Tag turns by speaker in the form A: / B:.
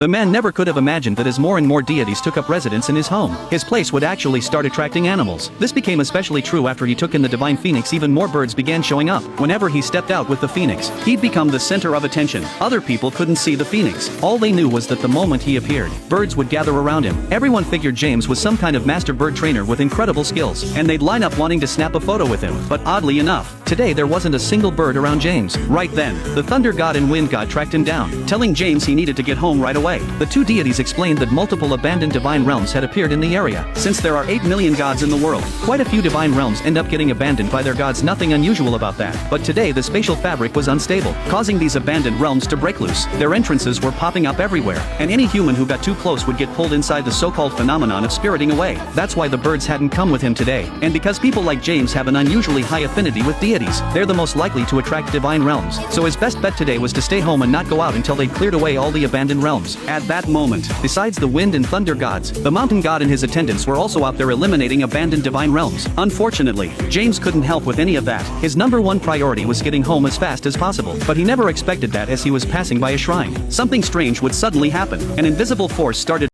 A: The man never could have imagined that as more and more deities took up residence in his home, his place would actually start attracting animals. This became especially true after he took in the divine phoenix. Even more birds began showing up. Whenever he stepped out with the phoenix, he'd become the center of attention. Other people couldn't see the phoenix. All they knew was that the moment he appeared, birds would gather around him. Everyone figured James was some kind of master bird trainer with incredible skills, and they'd line up wanting to snap a photo with him. But oddly enough, today there wasn't a single bird around James. Right then, the thunder god and wind god tracked him down, telling James he needed to get home right away. The two deities explained that multiple abandoned divine realms had appeared in the area. Since there are 8 million gods in the world, quite a few divine realms end up getting abandoned by their gods. Nothing unusual about that. But today the spatial fabric was unstable, causing these abandoned realms to break loose. Their entrances were popping up everywhere, and any human who got too close would get pulled inside the so-called phenomenon of spiriting away. That's why the birds hadn't come with him today. And because people like James have an unusually high affinity with deities, they're the most likely to attract divine realms. So his best bet today was to stay home and not go out until they'd cleared away all the abandoned realms. At that moment, besides the wind and thunder gods, the mountain god and his attendants were also out there eliminating abandoned divine realms. Unfortunately, James couldn't help with any of that. His #1 priority was getting home as fast as possible, but he never expected that as he was passing by a shrine, something strange would suddenly happen. An invisible force started